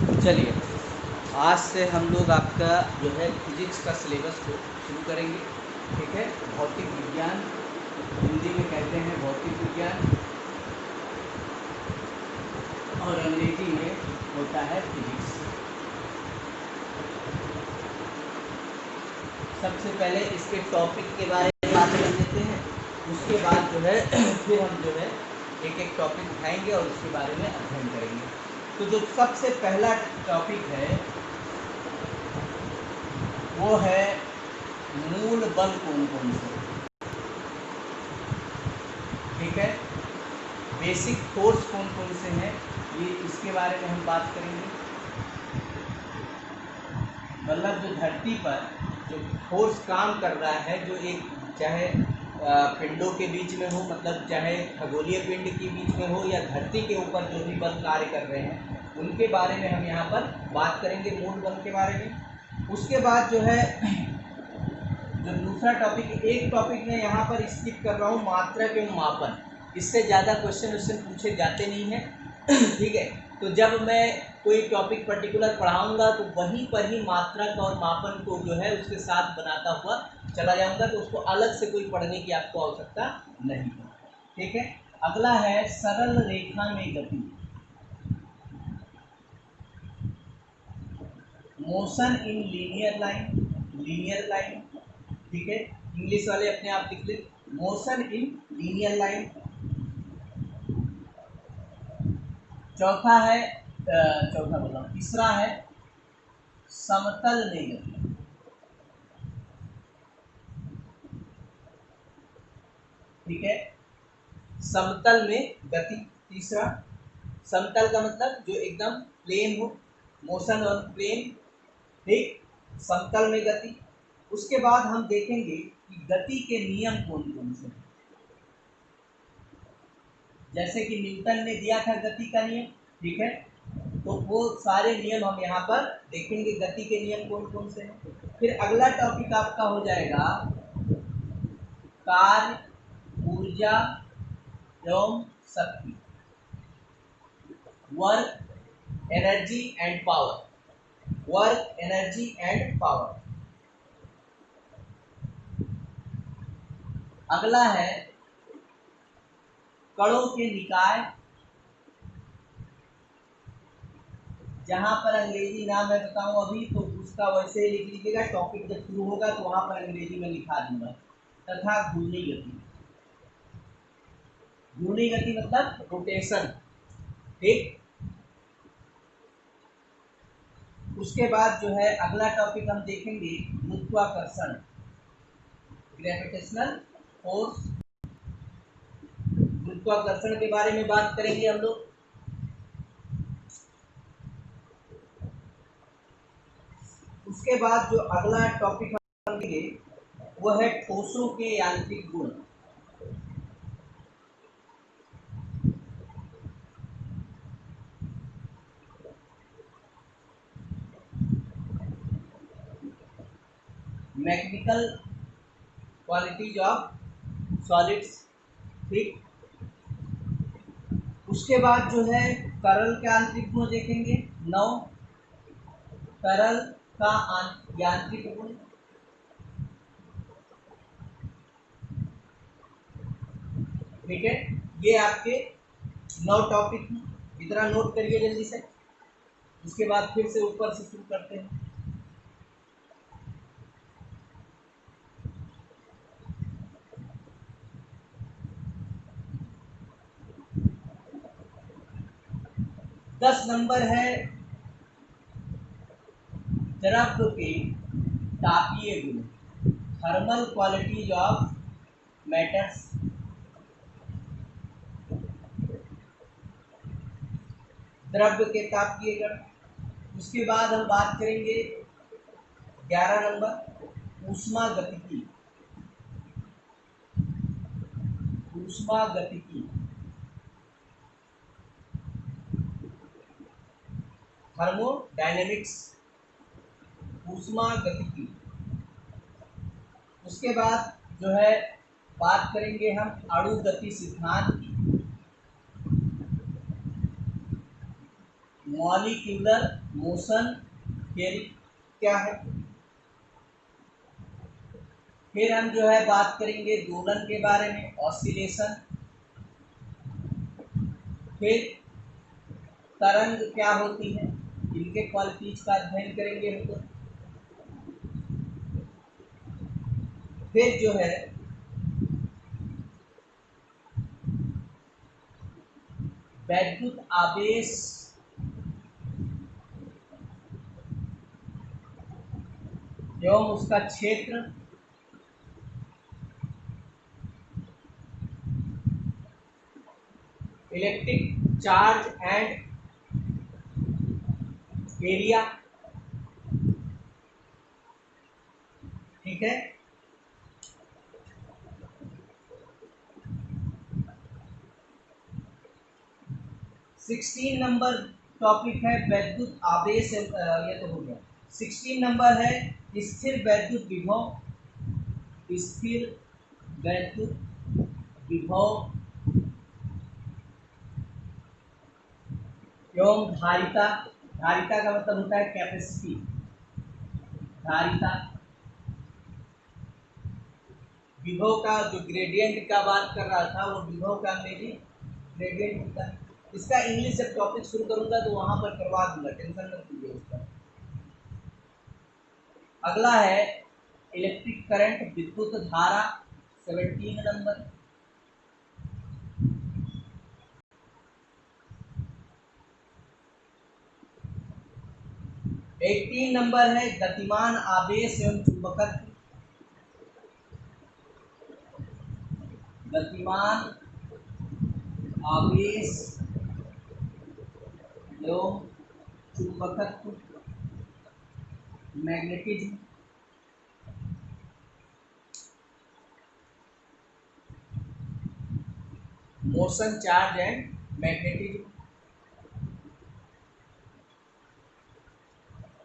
चलिए, आज से हम लोग आपका जो है फिजिक्स का सिलेबस को शुरू करेंगे। ठीक है, भौतिक विज्ञान, हिंदी में कहते हैं भौतिक विज्ञान, और अंग्रेजी में होता है फिजिक्स। सबसे पहले इसके टॉपिक के बारे में बात कर लेते हैं, उसके बाद जो है फिर हम जो है एक एक टॉपिक उठाएंगे और उसके बारे में अध्ययन करेंगे। तो जो सबसे पहला टॉपिक है वो है मूल बल कौन कौन से। ठीक है, बेसिक फोर्स कौन कौन से हैं, ये इसके बारे में हम बात करेंगे। मतलब जो धरती पर जो फोर्स काम कर रहा है, जो एक चाहे पिंडों के बीच में हो, मतलब चाहे खगोलीय पिंड के बीच में हो या धरती के ऊपर जो भी बल कार्य कर रहे हैं, उनके बारे में हम यहाँ पर बात करेंगे, मूल बल के बारे में। उसके बाद जो है जो दूसरा टॉपिक, एक टॉपिक में यहाँ पर स्किप कर रहा हूँ, मात्रक एवं मापन। इससे ज़्यादा क्वेश्चन पूछे जाते नहीं हैं। ठीक है, तो जब मैं कोई टॉपिक पर्टिकुलर पढ़ाऊंगा तो वहीं पर ही मात्रक और मापन को जो है उसके साथ बनाता हुआ चला जाऊंगा, तो उसको अलग से कोई पढ़ने की आपको आवश्यकता नहीं है। ठीक है, अगला है सरल रेखा में गति, motion in linear line, linear line. ठीक है, इंग्लिश वाले अपने आप लिख ले, मोशन इन लीनियर लाइन। चौथा है चौथा बोला, तीसरा है समतल में गति। ठीक है, समतल में गति तीसरा। समतल का मतलब जो एकदम प्लेन हो, मोशन ऑन प्लेन। ठीक, समतल में गति। उसके बाद हम देखेंगे कि गति के नियम कौन कौन से हैं। जैसे कि न्यूटन ने दिया था गति का नियम। ठीक है, तो वो सारे नियम हम यहाँ पर देखेंगे, गति के नियम कौन कौन से हैं। फिर अगला टॉपिक आपका हो जाएगा कार्य, ऊर्जा एवं शक्ति, work, energy and power, work, energy and power. अगला है कणों के निकाय, जहां पर अंग्रेजी नाम मैं बताऊं अभी तो उसका वैसे ही लिख लीजिएगा, टॉपिक जब शुरू होगा तो वहां पर अंग्रेजी में लिखा दूंगा। तथा घूर्णी गति, घूर्णी गति मतलब रोटेशन। ठीक, उसके बाद जो है अगला टॉपिक हम देखेंगे गुरुत्वाकर्षण, ग्रेविटेशनल फोर्स। गुरुत्वाकर्षण के बारे में बात करेंगे हम लोग। उसके बाद जो अगला टॉपिक हम लेंगे वो है ठोसों के यांत्रिक गुण। Mechanical qualities of solids. ठीक, उसके बाद जो है तरल के यांत्रिक गुण देखेंगे, 9 तरल का यांत्रिक गुण। ठीक है, ये आपके 9 टॉपिक हैं, इतना नोट करिए जल्दी से। उसके बाद फिर से ऊपर से शुरू करते हैं। दस नंबर है द्रव के तापीय गुण, थर्मल क्वालिटीज ऑफ मैटर्स। द्रव्य के तापीय गुण। उसके बाद हम बात करेंगे 11 नंबर ऊष्मागतिकी, ऊष्मागतिकी, थर्मोडायनेमिक्स, ऊष्मागतिकी। उसके बाद जो है बात करेंगे हम अणुगति सिद्धांत की, मॉलिक्यूलर मोशन थ्योरी क्या है। फिर हम जो है बात करेंगे दोलन के बारे में, ऑसिलेशन। फिर तरंग क्या होती है, इनके क्वालिटीज का अध्ययन करेंगे हम लोग। फिर जो है वैद्युत आवेश एवं उसका क्षेत्र, इलेक्ट्रिक चार्ज एंड एरिया, ठीक है। सिक्सटीन नंबर टॉपिक है वैद्युत आवेश, ये तो हो गया। 16 नंबर है स्थिर वैद्युत विभव, स्थिर वैद्युत विभव एवं धारिता। धारिता का मतलब होता है कैपेसिटी, धारिता। विभव का जो ग्रेडियंट का बात कर रहा था वो विभव का मेरी ग्रेडियंट होता है। इसका इंग्लिश जब टॉपिक शुरू करूंगा तो वहां पर करवा दूंगा, टेंशन मत लीजिए उसका। अगला है इलेक्ट्रिक करंट, विद्युत धारा, 17 नंबर। एटीन नंबर है गतिमान आवेश एवं चुंबकत्व, गतिमान आवेश एवं चुंबकत्व, magnetism. Motion charge and magnetism,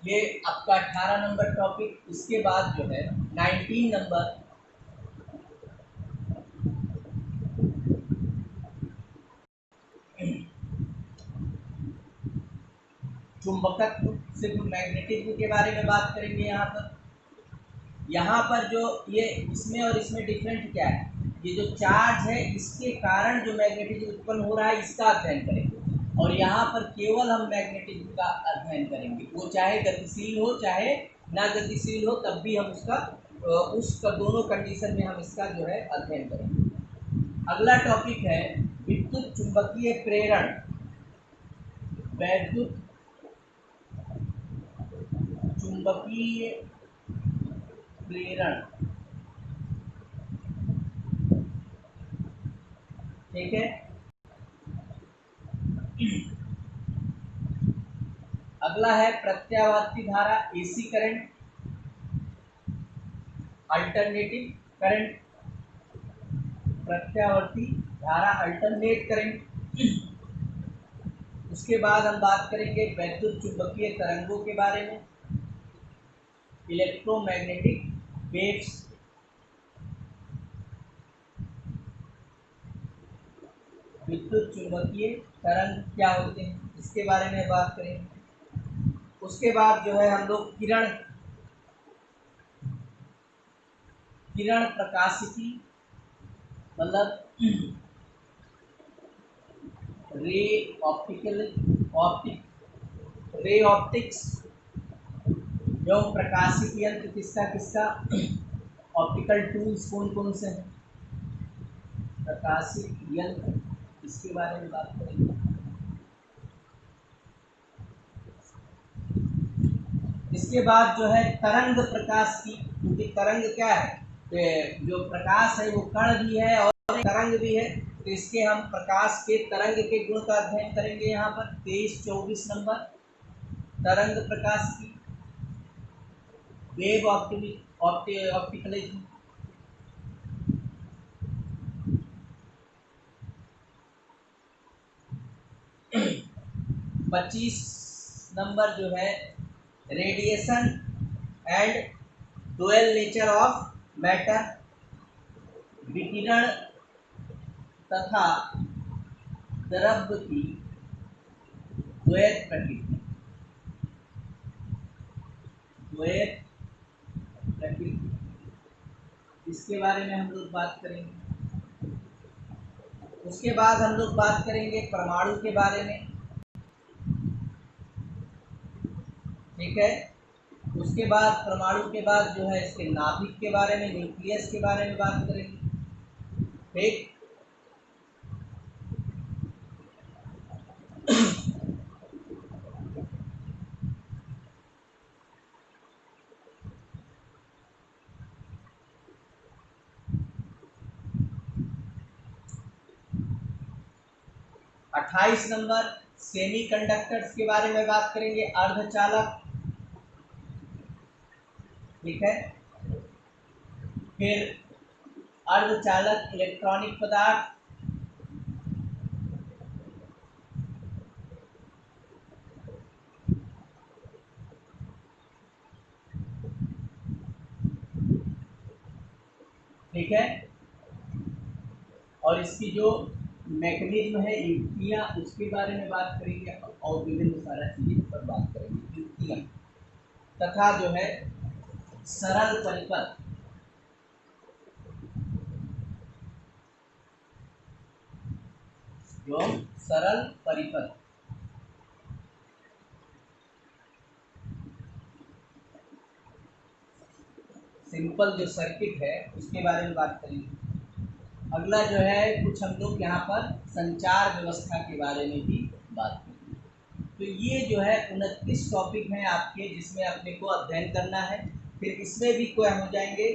ये आपका 18 नंबर टॉपिक। इसके बाद जो है 19 नंबर चुंबकत्व, सिर्फ मैग्नेटिज्म के बारे में बात करेंगे। यहाँ पर जो ये इसमें और इसमें डिफरेंट क्या है, ये जो चार्ज है इसके कारण जो मैग्नेटिज्म उत्पन्न हो रहा है इसका अध्ययन करेंगे, और यहाँ पर केवल हम मैग्नेटिज्म का अध्ययन करेंगे। वो चाहे गतिशील हो चाहे ना गतिशील हो, तब भी हम उसका उसका दोनों कंडीशन में हम इसका जो है अध्ययन करेंगे। अगला टॉपिक है विद्युत चुंबकीय प्रेरण, वैद्युत चुंबकीय प्रेरण, ठीक है। अगला है प्रत्यावर्ती धारा, एसी करंट, अल्टरनेटिव करंट, प्रत्यावर्ती धारा, अल्टरनेट करंट। उसके बाद हम बात करेंगे वैद्युत चुंबकीय तरंगों के बारे में, इलेक्ट्रोमैग्नेटिक वेव्स। विद्युत चुंबकीय तरंग क्या होते हैं इसके बारे में बात करेंगे। उसके बाद जो है हम लोग किरण, किरण प्रकाशिकी मतलब रे ऑप्टिकल, रे ऑप्टिक्स एवं प्रकाशिक यंत्र किसका किसका, ऑप्टिकल टूल्स कौन कौन से हैं, प्रकाशिक यंत्र, इसके बारे में बात करेंगे। इसके बाद जो है तरंग प्रकाश की, क्योंकि तरंग क्या है, जो प्रकाश है वो कण भी है और तरंग भी है, तो इसके हम प्रकाश के तरंग के गुण का अध्ययन करेंगे। यहाँ पर 23-24 नंबर तरंग प्रकाश की, वेव ऑप्टिकलिज्म। 25 नंबर जो है radiation and dual nature of matter, विकिरण तथा द्रव्य की द्वैत प्रकृति, द्वैत प्रकृति, इसके बारे में हम लोग बात करेंगे। उसके बाद हम लोग बात करेंगे परमाणु के बारे में, ठीक है। उसके बाद परमाणु के बाद जो है इसके नाभिक के बारे में, न्यूक्लियस के बारे में बात करेंगे, ठीक। 28 नंबर सेमीकंडक्टर्स के बारे में बात करेंगे, अर्धचालक, ठीक है। फिर अर्धचालक इलेक्ट्रॉनिक पदार्थ, ठीक है। और इसकी जो मैकेनिज्म है, युक्तियां, उसके बारे में बात करेंगे और विभिन्न सारा चीज़ों पर बात करेंगे, युक्तियां तथा जो है सरल परिपथ, जो सरल परिपथ, सिंपल जो सर्किट है उसके बारे में बात करेंगे। अगला जो है कुछ हम लोग यहाँ पर संचार व्यवस्था के बारे में भी बात करेंगे। तो ये जो है 29 टॉपिक हैं आपके, जिसमें अपने को अध्ययन करना है। फिर इसमें भी कोई हो जाएंगे,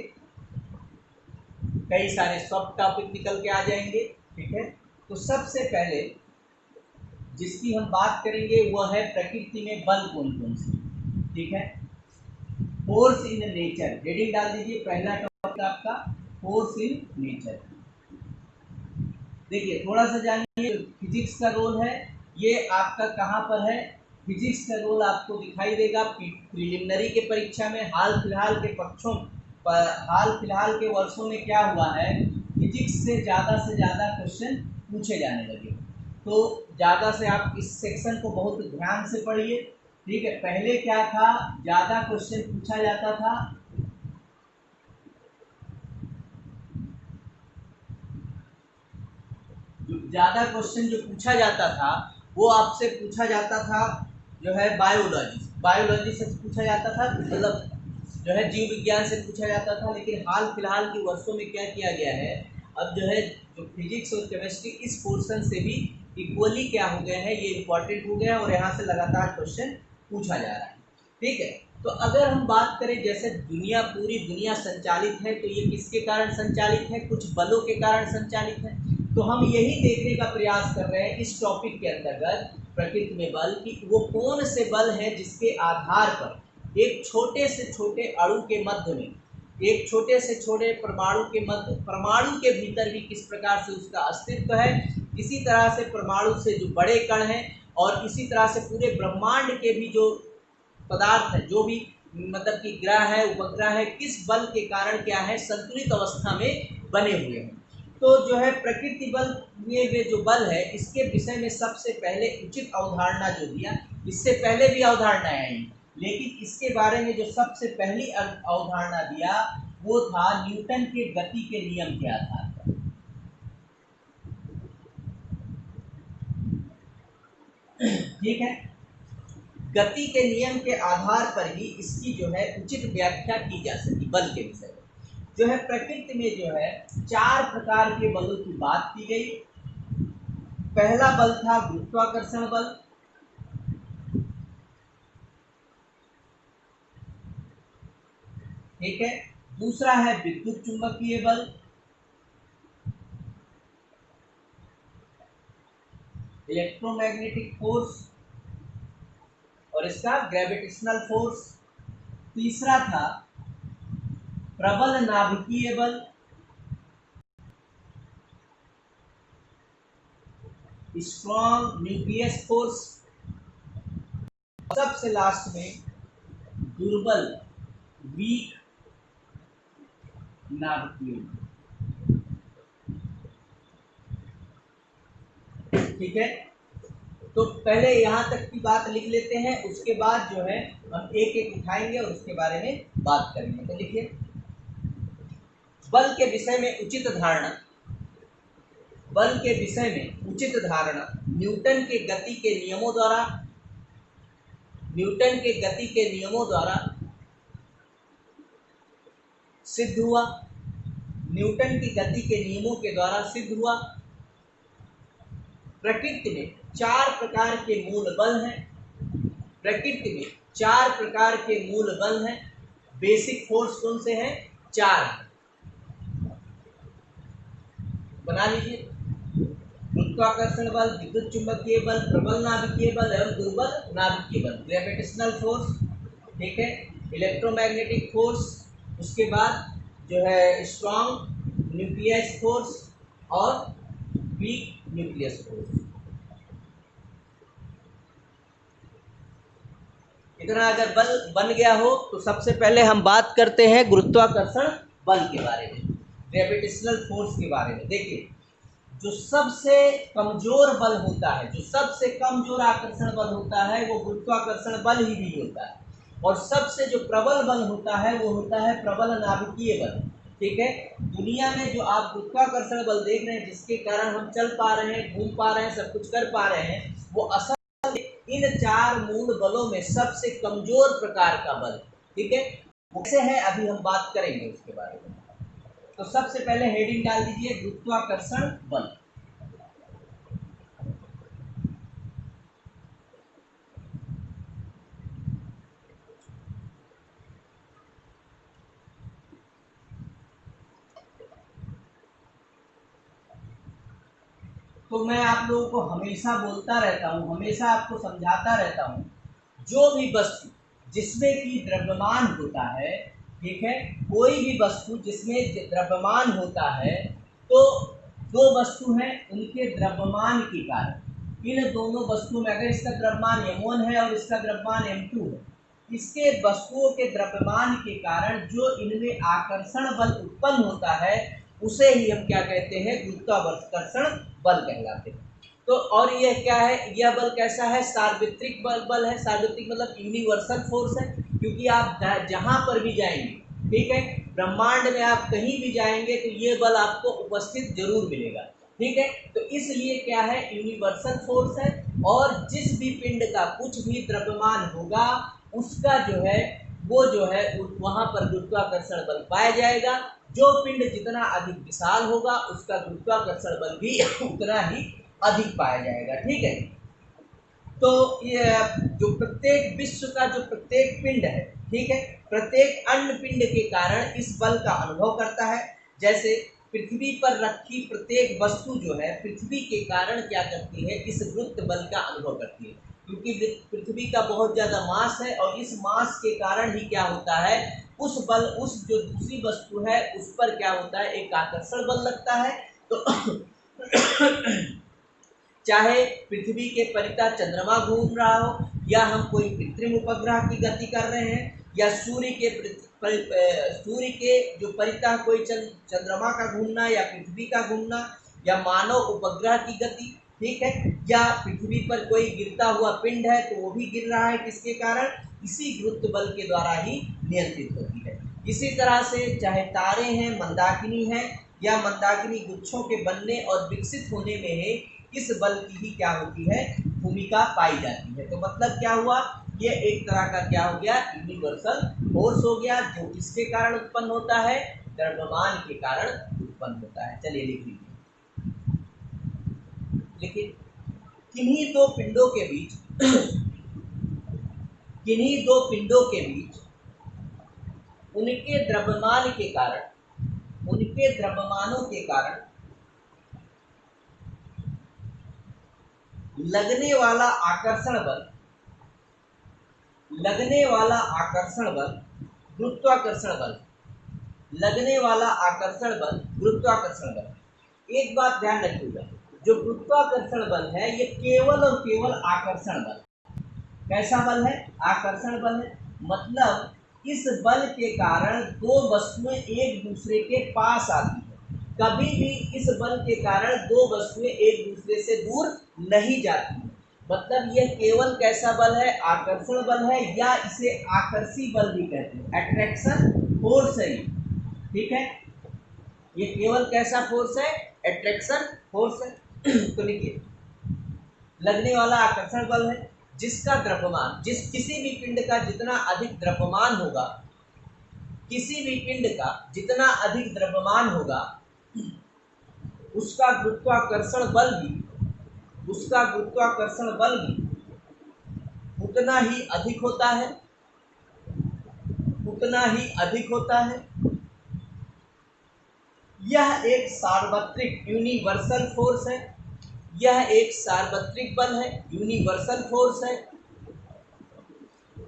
कई सारे सब टॉपिक निकल के आ जाएंगे, ठीक है। तो सबसे पहले जिसकी हम बात करेंगे वह है प्रकृति में बल कौन कौन से, ठीक है। फोर्स इन नेचर, हेडिंग डाल दीजिए, पहला टॉपिक आपका फोर्स इन नेचर। देखिए थोड़ा सा जानिए, फिजिक्स का रोल है ये आपका कहाँ पर है। फिजिक्स का रोल आपको दिखाई देगा प्रिलिमिनरी के परीक्षा में। हाल फिलहाल के पक्षों पर, हाल फिलहाल के वर्षों में क्या हुआ है, फिजिक्स से ज़्यादा क्वेश्चन पूछे जाने लगे। तो ज़्यादा से आप इस सेक्शन को बहुत ध्यान से पढ़िए, ठीक है। पहले क्या था, ज़्यादा क्वेश्चन पूछा जाता था ज़्यादा क्वेश्चन जो पूछा जाता था वो आपसे पूछा जाता था जो है बायोलॉजी से पूछा जाता था, मतलब जो है जीव विज्ञान से पूछा जाता था। लेकिन हाल फिलहाल के वर्षों में क्या किया गया है, अब जो है जो फिजिक्स और केमिस्ट्री इस पोर्शन से भी इक्वली क्या हो गए हैं, ये इम्पोर्टेंट हो गया और यहाँ से लगातार क्वेश्चन पूछा जा रहा है, ठीक है। तो अगर हम बात करें, जैसे दुनिया, पूरी दुनिया संचालित है, तो ये किसके कारण संचालित है, कुछ बलों के कारण संचालित है। तो हम यही देखने का प्रयास कर रहे हैं इस टॉपिक के अंतर्गत, प्रकृति में बल, कि वो कौन से बल हैं जिसके आधार पर एक छोटे से छोटे अणु के मध्य में, एक छोटे से छोटे परमाणु के मध्य, परमाणु के भीतर भी किस प्रकार से उसका अस्तित्व है, इसी तरह से परमाणु से जो बड़े कण हैं, और इसी तरह से पूरे ब्रह्मांड के भी जो पदार्थ है, जो भी मतलब कि ग्रह है, उपग्रह है, किस बल के कारण क्या है, संतुलित अवस्था में बने हुए हैं। तो जो है प्रकृति बल, ये जो बल है, इसके विषय में सबसे पहले उचित अवधारणा जो दिया, इससे पहले भी अवधारणाएं आई, लेकिन इसके बारे में जो सबसे पहली अवधारणा दिया वो था न्यूटन के गति के नियम के आधार पर, ठीक है। गति के नियम के आधार पर ही इसकी जो है उचित व्याख्या की जा सकी बल के विषय में। जो है प्रकृति में जो है 4 प्रकार के बलों की बात की गई। पहला बल था गुरुत्वाकर्षण बल, ठीक है। दूसरा है विद्युत चुंबकीय बल, इलेक्ट्रोमैग्नेटिक फोर्स, और इसका ग्रेविटेशनल फोर्स। तीसरा था प्रबल नाभिकीय बल, स्ट्रॉन्ग न्यूक्लियस फोर्स, सबसे लास्ट में दुर्बल वीक नाभिकीय, ठीक है। तो पहले यहाँ तक की बात लिख लेते हैं, उसके बाद जो है हम एक एक उठाएंगे और उसके बारे में बात करेंगे। तो लिखिए, बल के विषय में उचित धारणा। बल के विषय में उचित धारणा न्यूटन के गति के नियमों द्वारा सिद्ध हुआ। न्यूटन की गति के नियमों के द्वारा सिद्ध हुआ। प्रकृति में 4 प्रकार के मूल बल हैं। प्रकृति में 4 प्रकार के मूल बल हैं। बेसिक फोर्स कौन से हैं? 4 बना लीजिए। गुरुत्वाकर्षण बल, विद्युत चुंबकीय बल, प्रबल नाभिकीय बल एवं दुर्बल नाभिकीय बल। ग्रेविटेशनल फोर्स, ठीक है, इलेक्ट्रोमैग्नेटिक फोर्स, उसके बाद जो है स्ट्रॉन्ग न्यूक्लियस फोर्स और वीक न्यूक्लियस फोर्स। इतना अगर बल बन गया हो तो सबसे पहले हम बात करते हैं गुरुत्वाकर्षण बल के बारे में, ग्रेविटेशनल फोर्स के बारे में। देखिए, जो सबसे कमजोर बल होता है, जो सबसे कमजोर आकर्षण बल होता है, वो गुरुत्वाकर्षण बल ही भी होता है। और सबसे जो प्रबल बल होता है वो होता है प्रबल नाभिकीय बल। ठीक है, दुनिया में जो आप गुरुत्वाकर्षण बल देख रहे हैं, जिसके कारण हम चल पा रहे हैं, घूम पा रहे हैं, सब कुछ कर पा रहे हैं, वो असल इन 4 मूल बलों में सबसे कमजोर प्रकार का बल। ठीक है, कैसे है अभी हम बात करेंगे उसके बारे में। तो सबसे पहले हेडिंग डाल दीजिए गुरुत्वाकर्षण बल। तो मैं आप लोगों को हमेशा बोलता रहता हूँ, हमेशा आपको समझाता रहता हूँ, जो भी वस्तु जिसमें कि द्रव्यमान होता है, ठीक है, कोई भी वस्तु जिसमें द्रव्यमान होता है, तो 2 वस्तु हैं, उनके द्रव्यमान के कारण इन दोनों वस्तुओं में, अगर इसका द्रव्यमान m1 है और इसका द्रव्यमान m2 है, इसके वस्तुओं के द्रव्यमान के कारण जो इनमें आकर्षण बल उत्पन्न होता है, उसे ही हम क्या कहते हैं? गुरुत्वाकर्षण बल कहलाते हैं। तो और यह क्या है? यह बल कैसा है? सार्वत्रिक बल है। सार्वत्रिक मतलब यूनिवर्सल फोर्स है, क्योंकि आप जहां पर भी जाएंगे, ठीक है, ब्रह्मांड में आप कहीं भी जाएंगे तो ये बल आपको उपस्थित जरूर मिलेगा। ठीक है, तो इसलिए क्या है? यूनिवर्सल फोर्स है, और जिस भी पिंड का कुछ भी द्रव्यमान होगा, उसका जो है वो जो है वहां पर गुरुत्वाकर्षण बल पाया जाएगा। जो पिंड जितना अधिक विशाल होगा, उसका गुरुत्वाकर्षण बल भी उतना ही अधिक पाया जाएगा। ठीक है, तो ये जो प्रत्येक विश्व का जो प्रत्येक पिंड है, ठीक है, प्रत्येक अन्य पिंड के कारण इस बल का अनुभव करता है। जैसे पृथ्वी पर रखी प्रत्येक वस्तु जो है पृथ्वी के कारण क्या करती है? इस गुरुत्व बल का अनुभव करती है, क्योंकि पृथ्वी का बहुत ज़्यादा मास है, और इस मास के कारण ही क्या होता है? उस बल, उस जो दूसरी वस्तु है उस पर क्या होता है? एक आकर्षण बल लगता है। तो चाहे पृथ्वी के परितः चंद्रमा घूम रहा हो, या हम कोई कृत्रिम उपग्रह की गति कर रहे हैं, या सूर्य के जो परितः कोई चंद्रमा का घूमना या पृथ्वी का घूमना, या मानव उपग्रह की गति, ठीक है, या पृथ्वी पर कोई गिरता हुआ पिंड है तो वो भी गिर रहा है, किसके कारण? इसी गुरुत्व बल के द्वारा ही नियंत्रित होती है। इसी तरह से चाहे तारे हैं, मंदाकिनी है, या मंदाकिनी गुच्छों के बनने और विकसित होने में इस बल की ही क्या होती है? भूमिका पाई जाती है। तो मतलब क्या हुआ? ये एक तरह का क्या हो गया? यूनिवर्सल फोर्स हो गया, जो किसके कारण उत्पन्न होता है? द्रव्यमान के कारण उत्पन्न होता है। चलिए लिख लीजिए। लेकिन किन्हीं दो पिंडों के बीच उनके द्रव्यमान के कारण, उनके द्रव्यमानों के कारण लगने वाला आकर्षण बल गुरुत्वाकर्षण बल, लगने वाला आकर्षण बल गुरुत्वाकर्षण बल। एक बात ध्यान रखिएगा, जो गुरुत्वाकर्षण बल है ये केवल और केवल आकर्षण बल। कैसा बल है? आकर्षण बल है। मतलब इस बल के कारण 2 वस्तुएं एक दूसरे के पास आती है। कभी भी इस बल के कारण 2 वस्तुएं एक दूसरे से दूर नहीं जाती हैं। मतलब यह केवल कैसा बल है, आकर्षण बल है, या इसे आकर्षी बल भी कहते हैं, अट्रैक्शन फोर्स है ये, ठीक है। ये केवल कैसा फोर्स है, अट्रैक्शन फोर्स है। तो लिखिए, लगने वाला आकर्षण बल है जिसका द्रव्यमान, किसी भी पिंड का जितना अधिक द्रव्यमान होगा, किसी भी पिंड का जितना अधिक द्रव्यमान होगा, उसका गुरुत्वाकर्षण बल भी उतना ही अधिक होता है, यह एक सार्वत्रिक यूनिवर्सल फोर्स है, यह एक सार्वत्रिक बल है, यूनिवर्सल फोर्स है।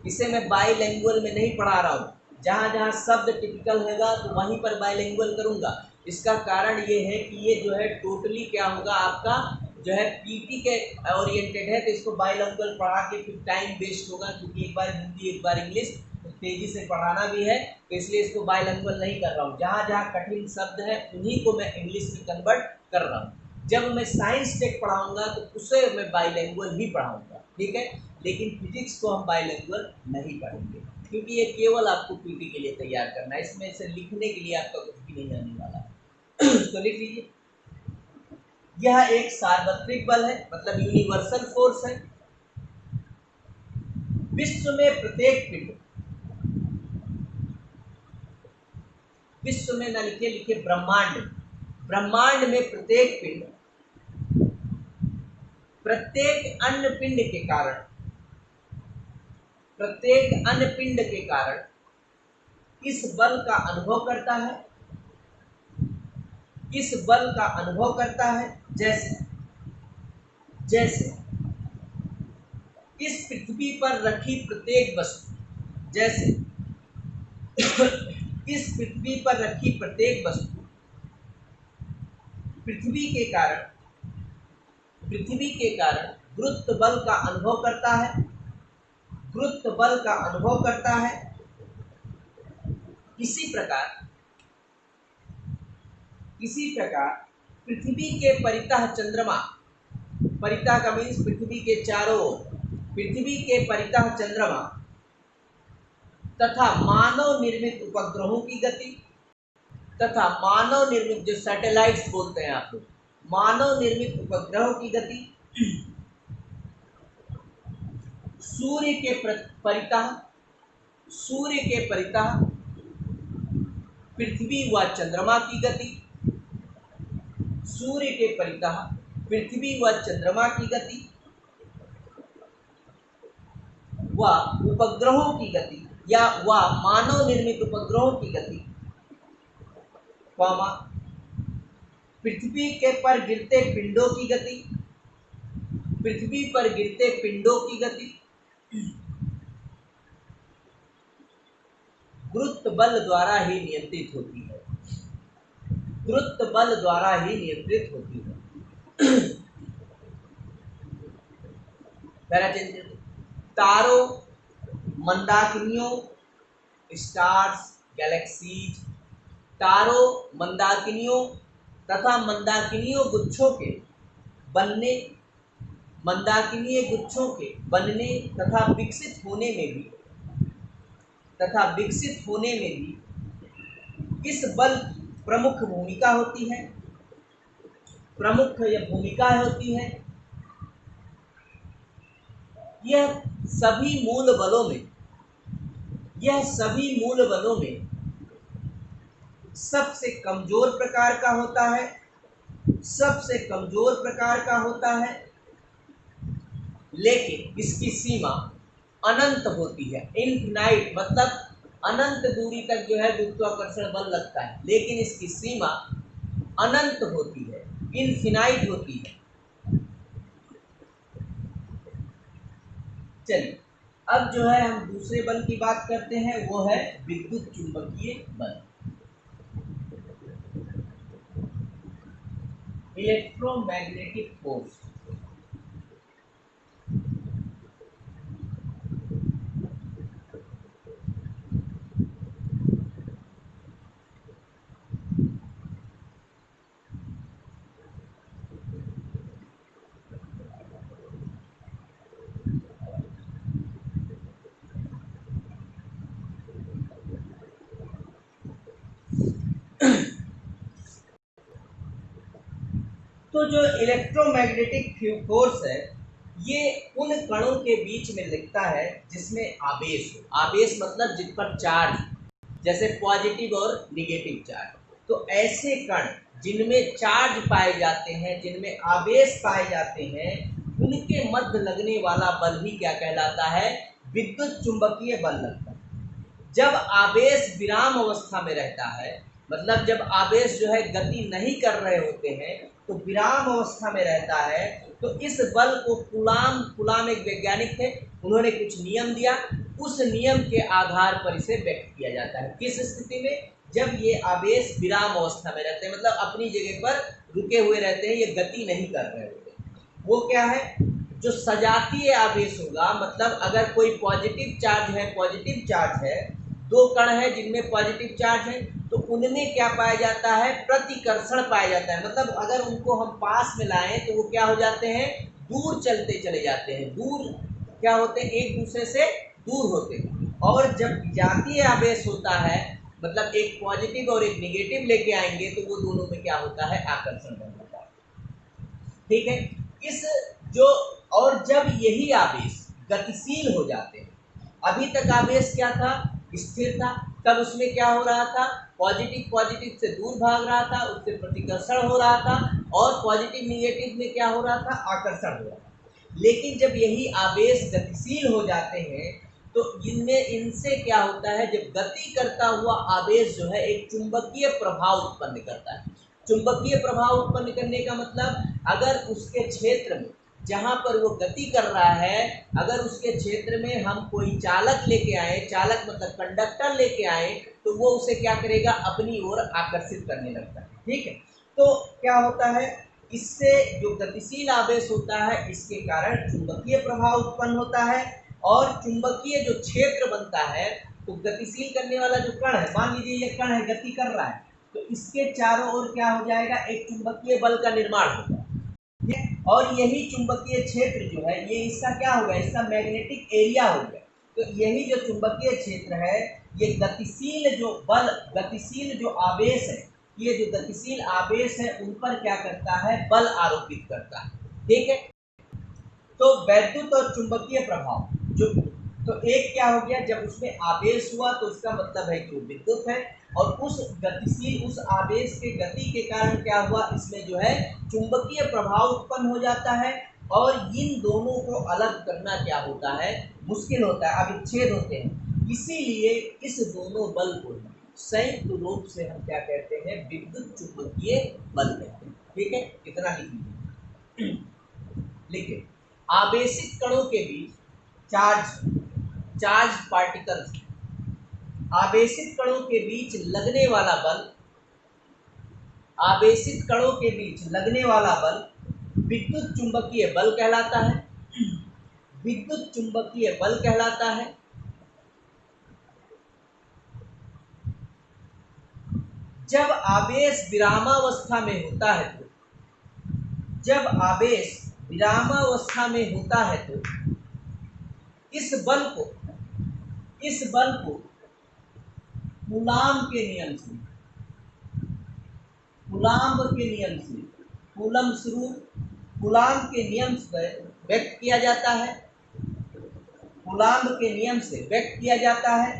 इसे मैं बाइलैंग्वेज में नहीं पढ़ा रहा हूँ, जहाँ जहाँ शब्द टिपिकल होगा तो वहीं पर बाइलैंग्वेज करूँगा। इसका कारण ये है कि ये जो है टोटली क्या होगा, आपका जो है पीटी के ओरिएंटेड है, तो इसको बाइलैंग्वेज पढ़ा के फिर टाइम वेस्ट होगा, क्योंकि एक बार हिंदी एक बार इंग्लिश, तो तेजी से पढ़ाना भी है, तो इसलिए इसको बाइलैंग्वेज नहीं कर रहा हूँ। जहाँ जहाँ कठिन शब्द है उन्हीं को मैं इंग्लिश में कन्वर्ट कर रहा हूँ। जब मैं साइंस टेक पढ़ाऊँगा तो उसे मैं बाइलैंग्वेज ही पढ़ाऊँगा, ठीक है। लेकिन फिजिक्स को हम बाइलैंग्वेज नहीं पढ़ेंगे, क्योंकि ये केवल आपको पीटी के लिए तैयार करना है, इसमें से लिखने के लिए आपका कुछ भी नहीं आने वाला है। तो लिख लीजिए, यह एक सार्वत्रिक बल है, मतलब यूनिवर्सल फोर्स है। विश्व में प्रत्येक पिंड, विश्व में न लिखे, लिखे ब्रह्मांड में प्रत्येक पिंड प्रत्येक अन्य पिंड के कारण इस बल का अनुभव करता है, जैसे इस पृथ्वी पर रखी प्रत्येक वस्तु, पृथ्वी के कारण गुरुत्व बल का अनुभव करता है। इसी प्रकार पृथ्वी के परितः चंद्रमा, परितः का मीन्स पृथ्वी के चारों ओर, पृथ्वी के परितः चंद्रमा तथा मानव निर्मित उपग्रहों की गति, तथा मानव निर्मित, जो सैटेलाइट्स बोलते हैं आप लोग, मानव निर्मित उपग्रहों की गति सूर्य के परितः पृथ्वी व चंद्रमा की गति, सूर्य के परितः पृथ्वी व चंद्रमा की गति व उपग्रहों की गति, या व मानव निर्मित उपग्रहों की गति, पृथ्वी के पर गिरते पिंडों की गति, गुरुत्व बल द्वारा ही नियंत्रित होती है। तारों, मंदाकिनियों, स्टार्स, गैलेक्सीज, तारों, मंदाकिनियों तथा मंदाकिनीय गुच्छों के बनने तथा विकसित होने में भी इस बल की प्रमुख भूमिका होती है। यह सभी मूल बलों में सबसे कमजोर प्रकार का होता है, लेकिन इसकी सीमा अनंत होती है। इनफिनाइट मतलब अनंत दूरी तक जो है गुरुत्वाकर्षण बल लगता है, लेकिन इसकी सीमा अनंत होती है, इनफिनाइट होती है। चलिए, अब जो है हम दूसरे बल की बात करते हैं, वो है विद्युत चुंबकीय बल, इलेक्ट्रोमैग्नेटिक फोर्स। तो जो इलेक्ट्रोमैग्नेटिक फोर्स है ये उन कणों के बीच में लिखता है जिसमें आवेश हो। आवेश मतलब जिन पर चार्ज, जैसे पॉजिटिव और निगेटिव चार्ज। तो ऐसे कण जिनमें चार्ज पाए जाते हैं, जिनमें आवेश पाए जाते हैं, उनके मध्य लगने वाला बल भी क्या कहलाता है? विद्युत चुंबकीय बल लगता है। जब आवेश विराम अवस्था में रहता है, मतलब जब आवेश जो है गति नहीं कर रहे होते हैं, तो विराम अवस्था में रहता है, तो इस बल को कूलाम एक वैज्ञानिक थे, उन्होंने कुछ नियम दिया, उस नियम के आधार पर इसे व्यक्त किया जाता है। किस स्थिति में? जब ये आवेश विराम अवस्था में रहते हैं, मतलब अपनी जगह पर रुके हुए रहते हैं, ये गति नहीं कर रहे होते। वो क्या है? जो सजातीय आवेश होगा, मतलब अगर कोई पॉजिटिव चार्ज है, पॉजिटिव चार्ज है, दो कण है जिनमें पॉजिटिव चार्ज है, तो उनमें क्या पाया जाता है? प्रतिकर्षण पाया जाता है। मतलब अगर उनको हम पास में लाएं तो वो क्या हो जाते हैं? दूर चलते चले जाते हैं, दूर क्या होते हैं? एक दूसरे से दूर होते हैं। और जब विजातीय आवेश होता है, मतलब एक पॉजिटिव और एक निगेटिव लेके आएंगे, तो वो दोनों में क्या होता है? आकर्षण बन जाता है। ठीक है। इस जो और जब यही आवेश गतिशील हो जाते हैं, अभी तक आवेश क्या था? स्थिर था। तब उसमें क्या हो रहा था? पॉजिटिव से दूर भाग रहा था, उससे प्रतिकर्षण हो रहा था, और पॉजिटिव निगेटिव में क्या हो रहा था? आकर्षण हो रहा था। लेकिन जब यही आवेश गतिशील हो जाते हैं, तो इनसे क्या होता है? जब गति करता हुआ आवेश जो है एक चुंबकीय प्रभाव उत्पन्न करता है। चुंबकीय प्रभाव उत्पन्न करने का मतलब, अगर उसके क्षेत्र में जहाँ पर वो गति कर रहा है, अगर उसके क्षेत्र में हम कोई चालक लेके आए, चालक मतलब कंडक्टर लेके आए, तो वो उसे क्या करेगा? अपनी ओर आकर्षित करने लगता है। ठीक है। तो क्या होता है? इससे जो गतिशील आवेश होता है, इसके कारण चुंबकीय प्रभाव उत्पन्न होता है, और चुंबकीय जो क्षेत्र बनता है, तो गतिशील करने वाला जो कण है, मान लीजिए ये कण है, गति कर रहा है, तो इसके चारों ओर क्या हो जाएगा? एक चुंबकीय बल का निर्माण होगा। और यही चुंबकीय क्षेत्र जो है, ये इसका क्या हो गया? इसका मैग्नेटिक एरिया हो गया। तो यही जो चुंबकीय क्षेत्र है, ये गतिशील जो बल, गतिशील जो आवेश है, ये जो गतिशील आवेश है, उन पर क्या करता है? बल आरोपित करता है। ठीक है। तो वैद्युत और चुंबकीय प्रभाव जो, तो एक क्या हो गया? जब उसमें आवेश हुआ तो उसका मतलब है कि वो विद्युत है, और उस गतिशील, उस आवेश के गति के कारण क्या हुआ? इसमें जो है चुंबकीय प्रभाव उत्पन्न हो जाता है, और इन दोनों को अलग करना क्या होता है? मुश्किल होता है, अविच्छेद होते हैं। इसीलिए इस दोनों बल को संयुक्त रूप से हम क्या कहते हैं? विद्युत चुंबकीय बल कहते हैं। ठीक है, इतना लिख लीजिए। लिखिए, आवेशित कणों के बीच चार्ज पार्टिकल्स, आवेशित कणों के बीच लगने वाला बल, आवेशित कणों के बीच लगने वाला बल विद्युत चुंबकीय बल कहलाता है। विद्युत चुंबकीय बल कहलाता है। जब आवेश विरामावस्था में होता है, तो जब आवेश विरामावस्था में होता है, तो इस बल को कूलाम के नियम से, कूलाम के नियम से व्यक्त किया जाता है। कूलाम के नियम से व्यक्त किया जाता है,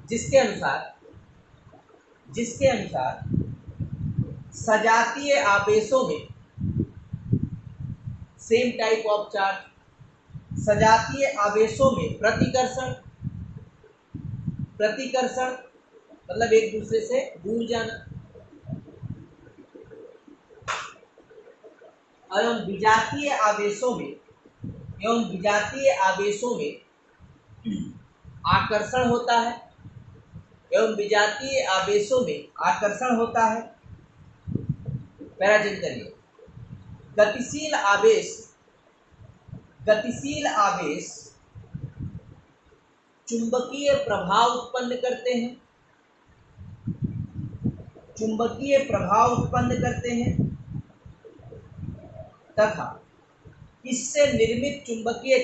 जिसके अनुसार सजातीय आवेशों में, सेम टाइप ऑफ चार्ज, सजातीय आवेशों में प्रतिकर्षण मतलब एक दूसरे से दूर जाना, एवं विजातीय आवेशों में आकर्षण होता है, पैराजन करिए। गतिशील आवेश चुंबकीय प्रभाव उत्पन्न करते हैं, तथा इससे निर्मित चुंबकीय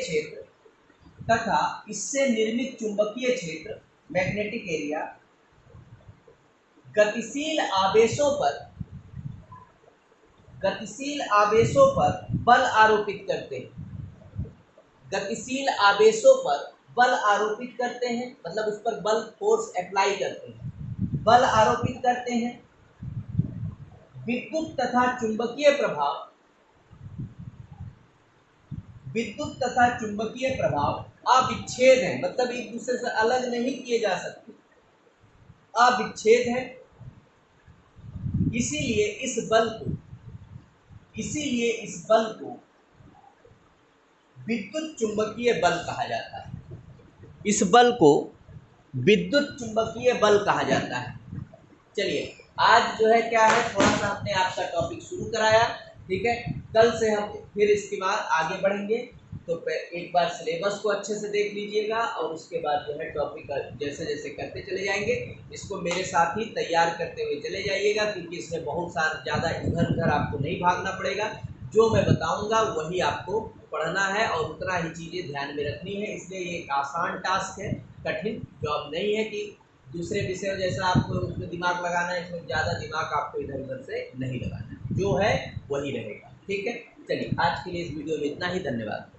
क्षेत्र मैग्नेटिक एरिया गतिशील आवेशों पर गतिशील आवेशों पर बल आरोपित करते हैं। गतिशील आवेशों पर बल आरोपित करते हैं मतलब उस पर बल फोर्स अप्लाई करते हैं, बल आरोपित करते हैं। विद्युत तथा चुंबकीय प्रभाव, विद्युत तथा चुंबकीय प्रभाव अविच्छेद है मतलब एक दूसरे से अलग नहीं किए जा सकते, अविच्छेद है। इसीलिए इस बल को विद्युत चुंबकीय बल कहा जाता है। इस बल को विद्युत चुंबकीय बल कहा जाता है। चलिए आज जो है क्या है, थोड़ा सा हमने आपका टॉपिक शुरू कराया, ठीक है। कल से हम फिर इसके बाद आगे बढ़ेंगे। तो एक बार सिलेबस को अच्छे से देख लीजिएगा और उसके बाद जो है टॉपिक जैसे जैसे करते चले जाएंगे। इसको मेरे साथ ही तैयार करते हुए चले जाइएगा क्योंकि इसमें बहुत सारा ज़्यादा इधर उधर आपको नहीं भागना पड़ेगा। जो मैं बताऊंगा वही आपको पढ़ना है और उतना ही चीज़ें ध्यान में रखनी है। इसलिए ये एक आसान टास्क है, कठिन जॉब नहीं है कि दूसरे विषय जैसा आपको उसमें दिमाग लगाना है। इसमें ज़्यादा दिमाग आपको इधर उधर से नहीं लगाना है, जो है वही रहेगा, ठीक है। चलिए आज के लिए इस वीडियो में इतना ही, धन्यवाद।